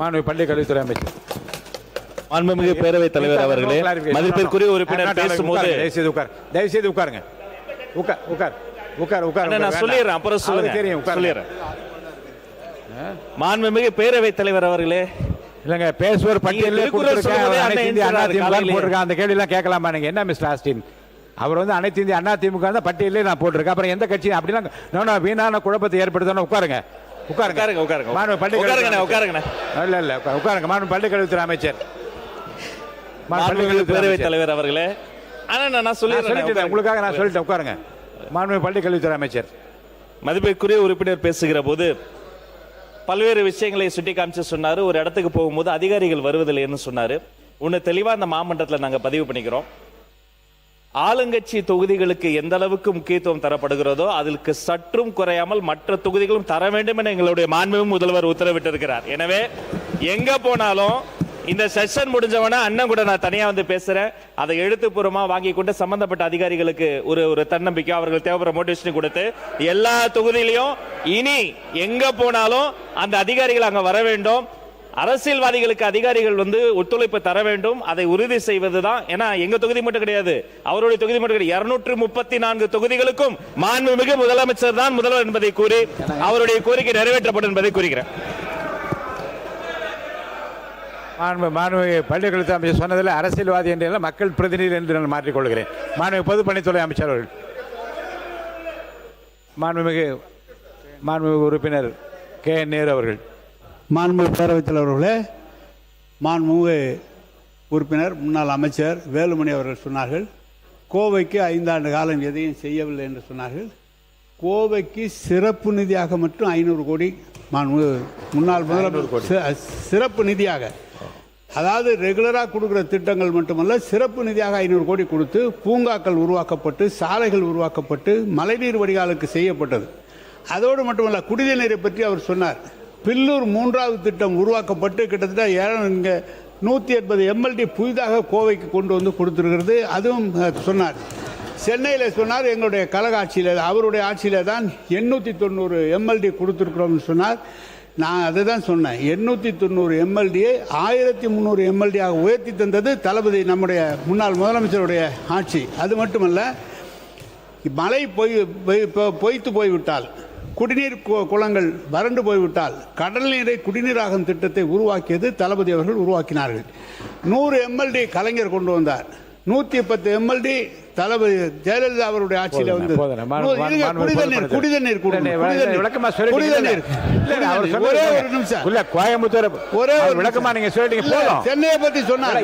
மாண்புமிகு பள்ளிக் கல்வித்துறை அமைச்சர். மாண்புமிகு பேரவைத் தலைவர் அவர்களே, மதிப்பிற்குரிய உறுப்பினர் பேசும்போது தயவு செய்து உட்காருங்க. நான் சொல்லிடுறேன், அப்புறம் சொல்லிடுறேன். மாண்புமிகு பேரவைத் தலைவர் அவர்களே, இல்லங்க பேசுவோர் பட்டியலில் அந்த கேள்வி எல்லாம் கேட்கலாமா நீங்க? என்ன மிஸ்டர் ஆஸ்டின், அவர் வந்து அனைத்து இந்திய அண்ணா திமுக தான் பட்டியலே நான் போட்டிருக்கேன். அப்புறம் எந்த கட்சி அப்படிலாம் வீணான குழப்பத்தை ஏற்படுத்தணும். உட்காருங்க. பள்ளிக்கல்வித்துறை அமைச்சர், பேரவைத் தலைவர் அவர்களே, உங்களுக்காக நான் சொல்லிட்டேன். உட்காருங்க. மாண்புமிகு பள்ளிக்கல்வித்துறை அமைச்சர். மதிப்பிற்குரிய உறுப்பினர் பேசுகிற போது பல்வேறு விஷயங்களை சுட்டி காமிச்சு சொன்னாரு. ஒரு இடத்துக்கு போகும்போது அதிகாரிகள் வருவதில்லைன்னு சொன்னாரு. ஒன்னு தெளிவா அந்த மாமன்றத்தில் நாங்க பதிவு பண்ணிக்கிறோம். ஆளுங்கட்சி தொகுதிகளுக்கு எந்த அளவுக்கு முக்கியத்துவம் தரப்படுகிறதோ அதற்கு சற்றும் குறையாமல் மற்ற தொகுதிகளும் தர வேண்டும் என எங்களுடைய மாண்புமிகு முதல்வர் உத்தரவிட்டிருக்கிறார். எனவே எங்க போனாலும் இந்த செஷன் முடிஞ்சவன அண்ணன் கூட நான் தனியா வந்து பேசுறேன், அதை எழுத்துப்பூர்வமா வாங்கி கொண்டு சம்பந்தப்பட்ட அதிகாரிகளுக்கு ஒரு தன்னம்பிக்கை, அவர்கள் தேவைப்படுற மோட்டிவேஷன் கொடுத்து எல்லா தொகுதியிலையும் இனி எங்க போனாலும் அந்த அதிகாரிகள் அங்க வர வேண்டும். அரசியல்வாதிகளுக்கு அதிகாரிகள் வந்து ஒத்துழைப்பு தர வேண்டும். அதை உறுதி செய்வதுதான். ஏன்னா எங்க தொகுதி மட்டும் கிடையாது, அவருடைய தொகுதி மட்டும் கிடையாது, 234 தொகுதிகளுக்கும் மாண்புமிகு முதலமைச்சர் தான் முதல்வர் என்பதை கூறி அவருடைய கோரிக்கை நிறைவேற்றப்படும் என்பதை கூறுகிறேன். மாண்புமிகு பள்ளிக்கல்வித்துறை அமைச்சர் சொன்னதில் அரசியல்வாதி என்று மக்கள் பிரதிநிதி என்று நான் மாற்றிக்கொள்கிறேன். மாண்புமிகு பொதுப்பணித்துறை அமைச்சர் அவர்கள். மாண்புமிகு உறுப்பினர் கே என் நேரு அவர்கள். மாண்புமிகு பேரவைத் தலைவர்களே, மாண்புமிகு உறுப்பினர் முன்னாள் அமைச்சர் வேலுமணி அவர்கள் சொன்னார்கள், கோவைக்கு 5 ஆண்டு காலம் எதையும் செய்யவில்லை என்று சொன்னார்கள். கோவைக்கு சிறப்பு நிதியாக மட்டும் 500 கோடி மாண்புமிகு முன்னாள் முதலமைச்சர் சிறப்பு நிதியாக, அதாவது ரெகுலராக கொடுக்குற திட்டங்கள் மட்டுமல்ல, சிறப்பு நிதியாக 500 கோடி கொடுத்து பூங்காக்கள் உருவாக்கப்பட்டு சாலைகள் உருவாக்கப்பட்டு மழைநீர் வடிகாலுக்கு செய்யப்பட்டது. அதோடு மட்டுமல்ல, குடிநீர் நீரை பற்றி அவர் சொன்னார். பில்லூர் 3வது திட்டம் உருவாக்கப்பட்டு கிட்டத்தட்ட 180 எம்எல்டி புதிதாக கோவைக்கு கொண்டு வந்து கொடுத்துருக்கிறது. அதுவும் சொன்னார். சென்னையில் சொன்னார், எங்களுடைய கழக ஆட்சியில் அவருடைய ஆட்சியில் தான் 890 எம்எல்டி கொடுத்துருக்குறோம்னு சொன்னார். நான் அதை தான் சொன்னேன். 890 எம்எல்டியை 1300 எம்எல்டியாக உயர்த்தி தந்தது தளபதி நம்முடைய முன்னாள் முதலமைச்சருடைய ஆட்சி. அது மட்டுமல்ல, மழை பொய்த்து போய்விட்டால், குடிநீர் குளங்கள் வறண்டு போய்விட்டால் கடல் நீரை குடிநீராகும் திட்டத்தை உருவாக்கியது தளபதி அவர்கள் உருவாக்கினார்கள். 100 எம்எல்டி கலைஞர் கொண்டு வந்தார். 110 எம்எல்டி தளபதி ஜெயலலிதா அவருடைய ஆட்சியில் வந்து குடிநீர் கோயம்புத்தூர் விளக்கமா நீங்க சொல்லிட்டீங்க. சென்னையை பத்தி சொன்னார்.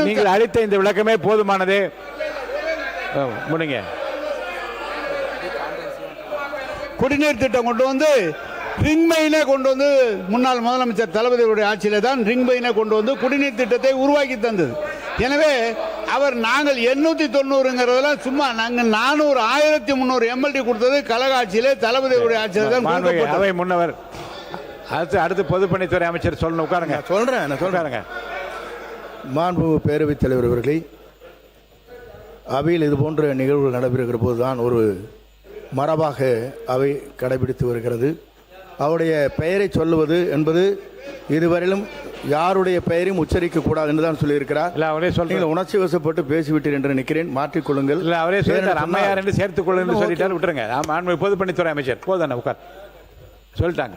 நீங்கள் அளித்த இந்த விளக்கமே போதுமானது. முடிங்க. குடிநீர் திட்டம் கொண்டு வந்து ரிங் மெயினை கொண்டு வந்து முன்னாள் முதலமைச்சர் தளபதியுடைய ஆட்சியில் தான் ரிங் மெயினை கொண்டு வந்து குடிநீர் திட்டத்தை உருவாக்கி தந்தது. எனவே அவர் நாங்கள் 890 சும்மா நாங்கள் 400 1300 எம்எல்டி கொடுத்தது கழக ஆட்சியிலே தளபதியுடைய ஆட்சியில் தான். அவை முன்னவர் அடுத்து பொதுப்பணித்துறை அமைச்சர் சொல்லணும். உட்காருங்க. சொல்றேன். மாண்புமிகு பேரவைத் தலைவர் அவர்களே, அவையில் இது போன்ற நிகழ்வுகள் நடைபெறுகிற போதுதான் ஒரு மரபாக அவை கடைபிடித்து வருகிறது. அவருடைய பெயரை சொல்லுவது என்பது இதுவரையிலும் யாருடைய பெயரையும் உச்சரிக்க கூடாது என்று தான் சொல்லியிருக்கிறார். நீங்கள் உணர்ச்சி வசப்பட்டு பேசிவிட்டீர் என்று நினைக்கிறேன். மாற்றிக்கொள்ளுங்கள். இல்லை, அவரே சொல்லிட்டார், அம்மையார் என்று சேர்த்துக் கொள்ளுங்கள் சொல்லிட்டார். விட்டுருங்க. மாண்புமிகு பொதுப்பணித்துறை அமைச்சர் போதானே உட்கார் சொல்லிட்டாங்க.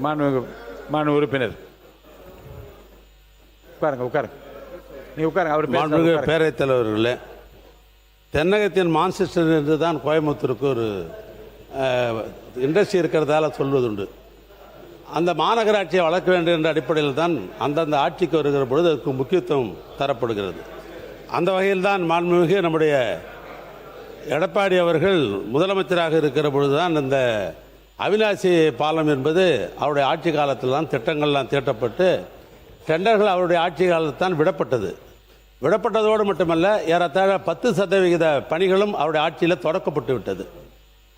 மாண்புமிகு உறுப்பினர் உட்காருங்க. நீ உட்காருங்க. அவர் பேரவைத் தலைவர்களே, தென்னகத்தின் மான்செஸ்டர் என்று தான் கோயம்புத்தூருக்கு ஒரு இண்டஸ்ட்ரி இருக்கிறதால சொல்வதுண்டு. அந்த மாநகராட்சியை வளர்க்க வேண்டும் என்ற அடிப்படையில் தான் அந்தந்த ஆட்சிக்கு வருகிற பொழுது அதுக்கு முக்கியத்துவம் தரப்படுகிறது. அந்த வகையில் தான் மாண்புமிகு நம்முடைய எடப்பாடி அவர்கள் முதலமைச்சராக இருக்கிற பொழுது தான் இந்த அவிநாசி பாலம் என்பது அவருடைய ஆட்சி காலத்தில் தான் திட்டங்கள்லாம் தீட்டப்பட்டு டெண்டர்கள் அவருடைய ஆட்சி காலத்தில் தான் விடப்பட்டதோடு மட்டுமல்ல, ஏறத்தாழ 10% பணிகளும் அவருடைய ஆட்சியில் தொடக்கப்பட்டு விட்டது.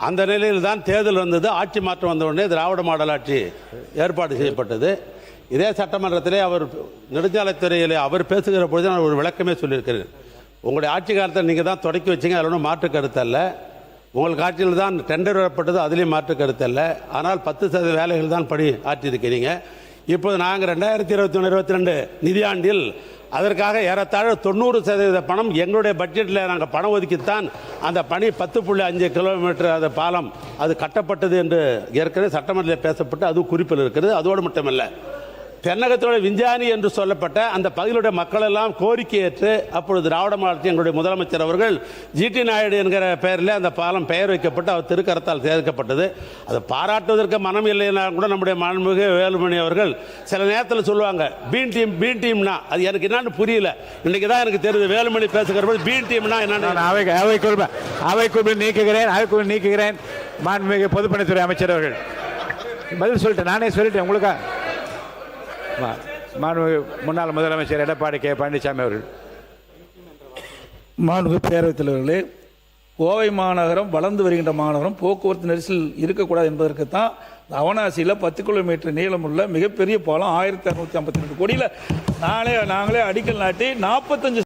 அந்த நிலையில் தான் தேர்தல் வந்தது. ஆட்சி மாற்றம் வந்த உடனே திராவிட மாடல் ஆட்சி ஏற்பாடு செய்யப்பட்டது. இதே சட்டமன்றத்திலே அவர் நெடுஞ்சாலைத்துறையில் அவர் பேசுகிற பொழுது நான் ஒரு விளக்கமே சொல்லியிருக்கிறேன். உங்களுடைய ஆட்சி காலத்தில் நீங்கள் தான் தொடக்கி வச்சிங்க, அதில் ஒன்றும் மாற்று கருத்து அல்ல. உங்கள் ஆட்சியில் தான் டெண்டர் வரப்பட்டது, அதிலேயும் மாற்று கருத்து அல்ல. ஆனால் 10% வேலைகள் தான் பணி ஆற்றியிருக்கிறீங்க. இப்போது நாங்கள் 2021-22 நிதியாண்டில் அதற்காக ஏறத்தாழ 90% பணம் எங்களுடைய பட்ஜெட்டில் நாங்கள் பணம் ஒதுக்கித்தான் அந்த பணி 10.5 கிலோமீட்டர் அந்த பாலம் அது கட்டப்பட்டது என்று ஏற்கனவே சட்டமன்றத்தில் பேசப்பட்டு அது குறிப்பில் இருக்கிறது. அதோடு மட்டுமல்ல, தென்னகத்தோட விஞ்ஞானி என்று சொல்லப்பட்ட அந்த பகுதியுடைய மக்கள் எல்லாம் கோரிக்கை ஏற்று அப்பொழுது திராவிட மாநிலத்தின் எங்களுடைய முதலமைச்சர் அவர்கள் ஜிடி நாயுடு என்கிற பெயரில் அந்த பாலம் பெயர் வைக்கப்பட்டு அவர் திருக்கரத்தால் சேர்க்கப்பட்டது. அதை பாராட்டுவதற்கு மனம் இல்லைன்னா கூட நம்முடைய மாண்புமிகு வேலுமணி அவர்கள் சில நேரத்தில் சொல்லுவாங்க பீன் டீம்னா அது எனக்கு என்னன்னு புரியல. இன்னைக்கு தான் எனக்கு தெரியுது வேலுமணி பேசுகிற போது பீன் டீம்னா என்னன்னு. அவைக்குள் நீக்குகிறேன் மாண்புமிகு பொதுப்பணித்துறை அமைச்சர் அவர்கள் பதில் சொல்லிட்டேன். நானே சொல்லிட்டேன் உங்களுக்கு. முன்னாள் முதலமைச்சர் எடப்பாடி கே பழனிசாமி அவர்கள். மாண்புமிகு பேரவைத் தலைவர்களே, கோவை மாநகரம் வளர்ந்து வருகின்ற மாநகரம், போக்குவரத்து நெரிசல் இருக்கக்கூடாது என்பதற்குத்தான் அவனாசியில் 10 கிலோமீட்டர் நீளமுள்ள மிகப்பெரிய பாலம் 1652 கோடியில் நாங்களே அடிக்கல் நாட்டி 45